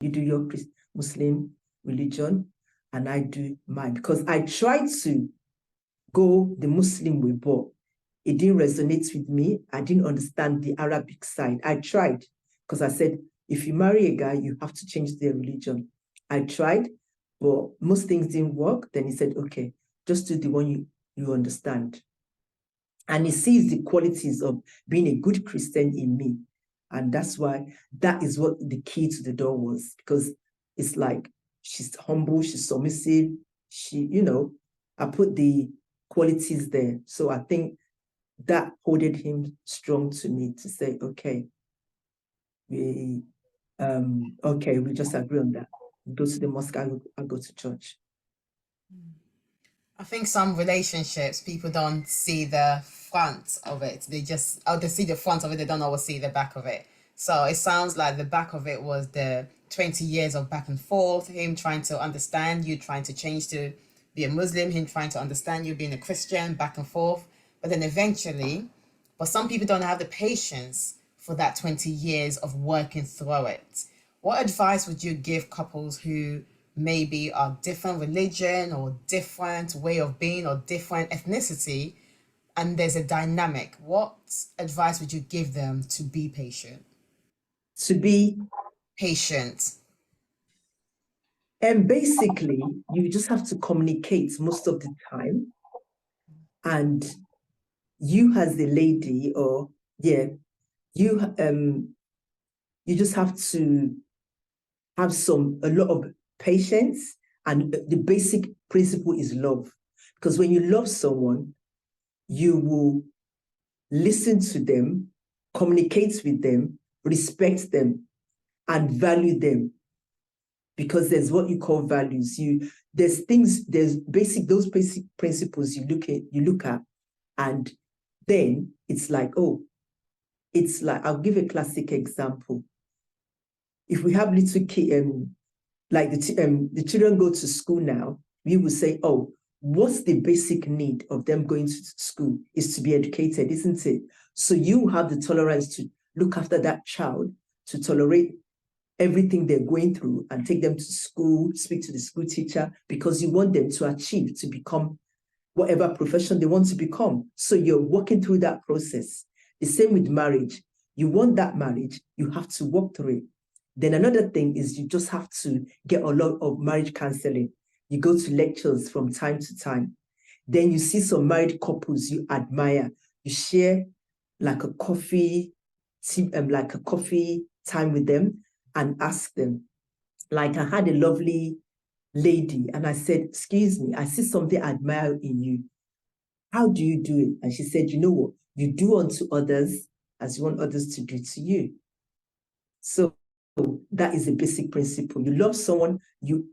You do your Muslim religion, and I do mine. Because I tried to go the Muslim way, but it didn't resonate with me. I didn't understand the Arabic side. I tried, because I said, if you marry a guy, you have to change their religion. I tried, but most things didn't work. Then he said, okay, just do the one you understand. And he sees the qualities of being a good Christian in me. And that's why that is what the key to the door was, because it's like, she's humble, she's submissive, I put the qualities there. So I think that holded him strong to me to say, okay, we just agree on that. Go to the mosque, I go to church. I think some relationships, people don't see the front of it. They see the front of it, they don't always see the back of it. So it sounds like the back of it was the 20 years of back and forth, him trying to understand you, trying to change to be a Muslim, him trying to understand you being a Christian, back and forth. But then eventually, but some people don't have the patience for that 20 years of working through it. What advice would you give couples who maybe are different religion or different way of being or different ethnicity, and there's a dynamic? What advice would you give them to be patient? To be Patient. And basically, you just have to communicate most of the time. And you as the lady, you just have to have a lot of patience. And the basic principle is love. Because when you love someone, you will listen to them, communicate with them, respect them, and value them. Because there's what you call values. Those basic principles you look at, and then it's like, I'll give a classic example. If we have little kids, like the children go to school now, we will say, what's the basic need of them going to school is to be educated, isn't it? So you have the tolerance to look after that child, to tolerate everything they're going through and take them to school, speak to the school teacher, because you want them to achieve, to become whatever profession they want to become. So you're working through that process. The same with marriage. You want that marriage, you have to work through it. Then another thing is you just have to get a lot of marriage counseling. You go to lectures from time to time. Then you see some married couples you admire. You share like a coffee time with them and ask them. Like, I had a lovely lady and I said, excuse me, I see something I admire in you. How do you do it? And she said, you know what? You do unto others as you want others to do to you. So that is a basic principle. You love someone, you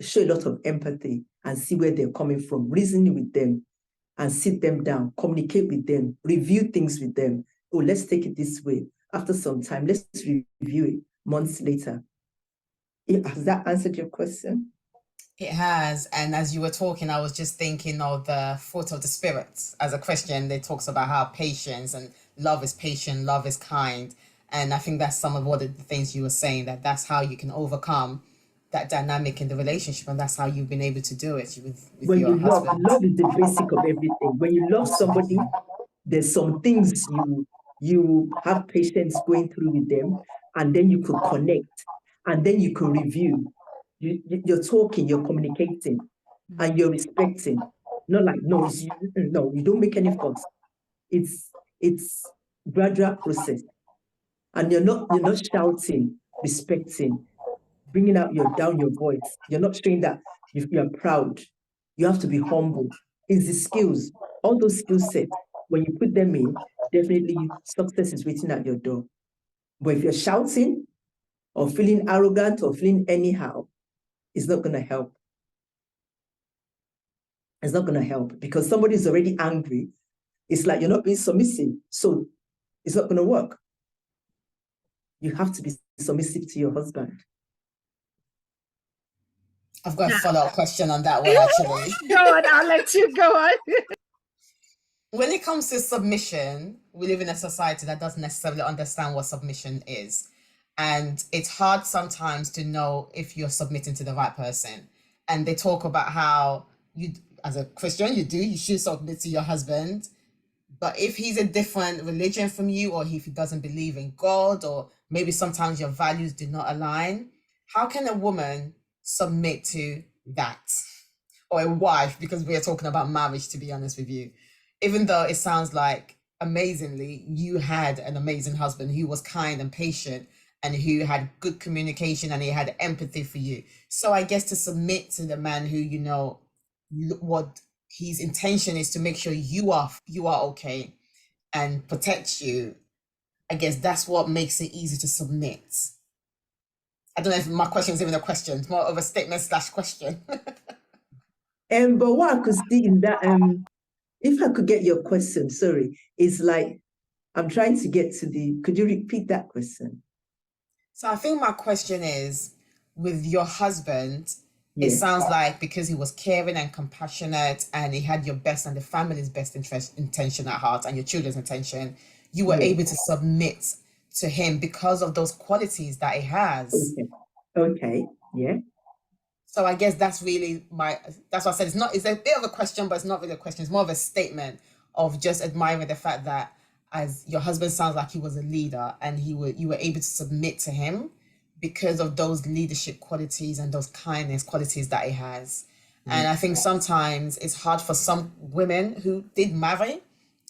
show a lot of empathy and see where they're coming from, reasoning with them and sit them down, communicate with them, review things with them. Oh, let's take it this way. After some time, let's review it months later. Has that answered your question? It has. And as you were talking, I was just thinking of the fruit of the spirit. As a Christian, it talks about how patience and love is patient, love is kind. And I think that's some of what the things you were saying, that's how you can overcome that dynamic in the relationship. And that's how you've been able to do it with When your you husband. love is the basic of everything. When you love somebody, there's some things you have patience going through with them, and then you could connect, and then you could review. You're talking, you're communicating, and you're respecting. Not like, no, no, you don't make any fuss. It's gradual process, and you're not shouting, respecting, bringing out down your voice. You're not showing that you're proud. You have to be humble. It's the skills, all those skill sets. When you put them in, definitely success is waiting at your door. But if you're shouting or feeling arrogant or feeling anyhow, it's not going to help. It's not going to help because somebody is already angry. It's like you're not being submissive. So it's not going to work. You have to be submissive to your husband. I've got a follow-up question on that one, actually. Go on, I'll let you go on. When it comes to submission, we live in a society that doesn't necessarily understand what submission is. And it's hard sometimes to know if you're submitting to the right person. And they talk about how you, as a Christian, you should submit to your husband. But if he's a different religion from you, or if he doesn't believe in God, or maybe sometimes your values do not align, how can a woman submit to that? Or a wife, because we are talking about marriage, to be honest with you. Even though it sounds like amazingly, you had an amazing husband who was kind and patient and who had good communication and he had empathy for you. So I guess to submit to the man who, you know, what his intention is to make sure you are okay and protect you, I guess that's what makes it easy to submit. I don't know if my question is even a question. It's more of a statement / question. But what I could see in that, if I could get your question, sorry, is like, I'm trying to get to the, could you repeat that question? So I think my question is, with your husband, it Yes. sounds like because he was caring and compassionate and he had your best and the family's best intention at heart and your children's intention, you were Yes. able to submit to him because of those qualities that he has. Okay. Yeah. So I guess that's really that's what I said. It's a bit of a question, but it's not really a question. It's more of a statement of just admiring the fact that as your husband sounds like he was a leader and you were able to submit to him because of those leadership qualities and those kindness qualities that he has. And I think sometimes it's hard for some women who did marry,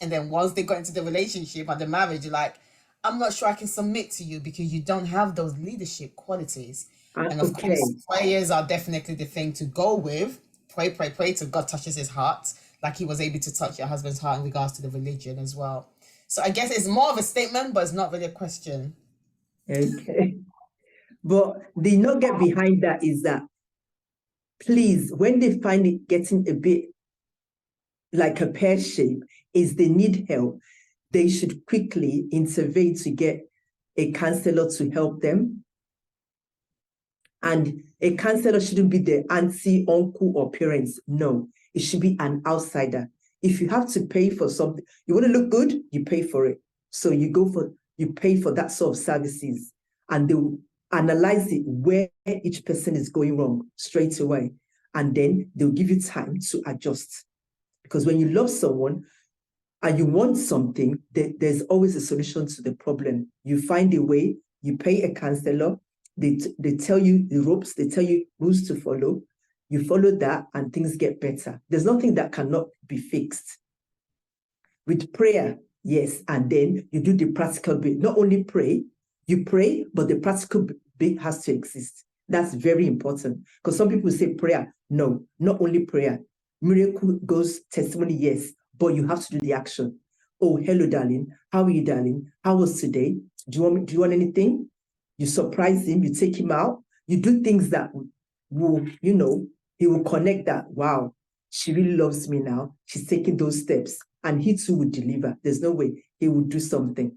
and then once they got into the relationship and the marriage, you're like, I'm not sure I can submit to you because you don't have those leadership qualities. And of course, prayers are definitely the thing to go with. Pray till God touches his heart, like he was able to touch your husband's heart in regards to the religion as well. So I guess it's more of a statement, but it's not really a question. Okay. But the nugget behind that is that, please, when they find it getting a bit like a pear shape, is they need help, they should quickly intervene to get a counselor to help them. And a counselor shouldn't be the auntie, uncle, or parents. No, it should be an outsider. If you have to pay for something, you want to look good, you pay for it. So you pay for that sort of services, and they will analyze it where each person is going wrong straight away. And then they'll give you time to adjust. Because when you love someone and you want something, there's always a solution to the problem. You find a way, you pay a counselor, they tell you the ropes, they tell you rules to follow, you follow that and things get better. There's nothing that cannot be fixed. With prayer, yes, and then you do the practical bit. Not only pray, you pray, but the practical bit has to exist. That's very important, because some people say prayer. No, not only prayer. Miracle goes, testimony, yes, but you have to do the action. Oh, hello, darling. How are you, darling? How was today? Do you want anything? You surprise him, you take him out, you do things that will, he will connect that, wow, she really loves me now. She's taking those steps, and he too would deliver. There's no way he would do something,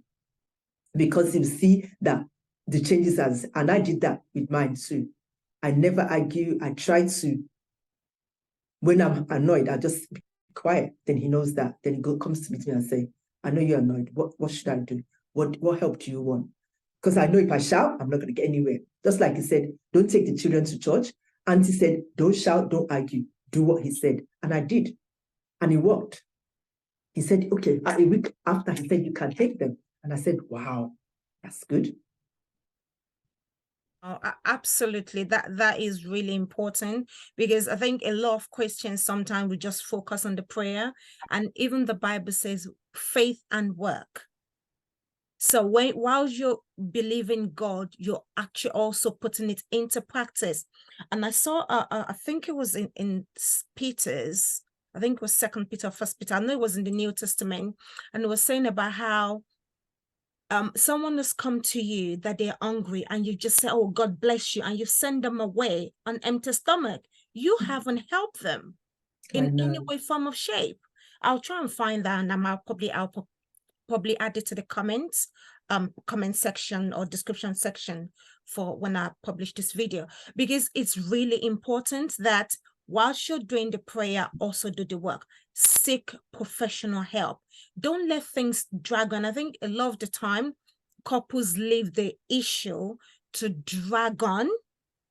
because he'll see that the changes and I did that with mine too. I never argue. I try to, when I'm annoyed, I just be quiet. Then he knows that. Then he comes to me and say, I know you're annoyed. What should I do? What help do you want? Because I know if I shout, I'm not going to get anywhere. Just like he said, don't take the children to church. Auntie said, don't shout, don't argue. Do what he said. And I did. And it worked. He said, okay, a week after, he said, you can take them. And I said, wow, that's good. Oh, absolutely. That is really important, because I think a lot of Christians sometimes we just focus on the prayer, and even the Bible says faith and work. So while you're believing God, you're actually also putting it into practice. And I saw, I think it was in Peter's, I think it was 2 Peter, 1 Peter. I know it was in the New Testament, and it was saying about how someone has come to you that they're hungry, and you just say, oh, God bless you, and you send them away on empty stomach. You haven't helped them in any way, form, or shape. I'll try and find that, and I'll probably add it to the comment section or description section for when I publish this video, because it's really important that whilst you're doing the prayer, also do the work. Seek professional help. Don't let things drag on. I think a lot of the time couples leave the issue to drag on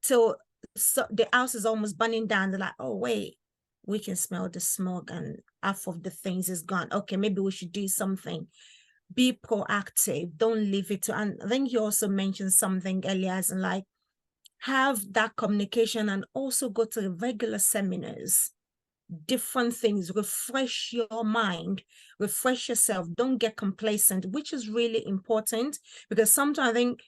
till the house is almost burning down. They're like, oh, wait, we can smell the smoke and half of the things is gone. Okay, maybe we should do something. Be proactive. Don't leave it to, and I think you also mentioned something earlier, as in like, have that communication and also go to regular seminars, different things, refresh your mind, refresh yourself. Don't get complacent, which is really important, because sometimes I think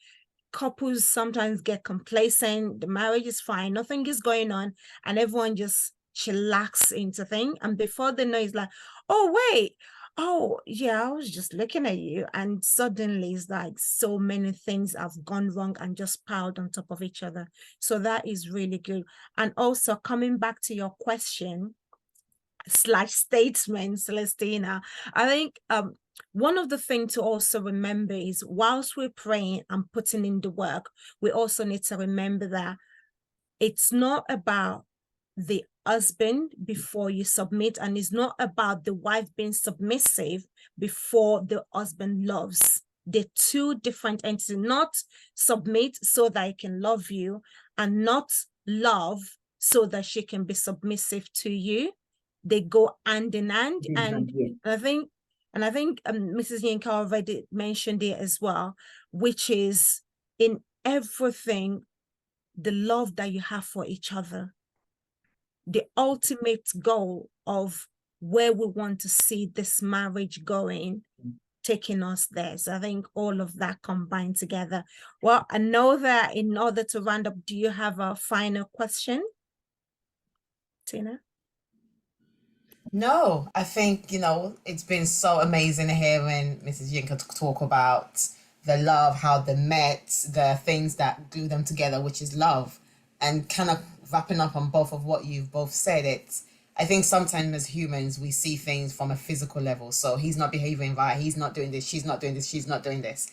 couples sometimes get complacent. The marriage is fine, nothing is going on, and everyone just chillax into thing, and before they know, it's like, oh wait, oh yeah, I was just looking at you, and suddenly it's like so many things have gone wrong and just piled on top of each other. So that is really good. And also, coming back to your question / statement, Celestina, I think one of the things to also remember is, whilst we're praying and putting in the work, we also need to remember that it's not about the husband before you submit, and it's not about the wife being submissive before the husband loves. They're two different entities. Not submit so that I can love you, and not love so that she can be submissive to you. They go hand in hand. And I think Mrs. Yinka already mentioned it as well, which is in everything, the love that you have for each other, the ultimate goal of where we want to see this marriage going, taking us there. So I think all of that combined together. Well, I know that in order to round up, do you have a final question, Tina? No, I think, it's been so amazing hearing Mrs. Yinka talk about the love, how they met, the things that glue them together, which is love. And kind of wrapping up on both of what you've both said, I think sometimes as humans, we see things from a physical level. So he's not behaving right, he's not doing this, she's not doing this, she's not doing this.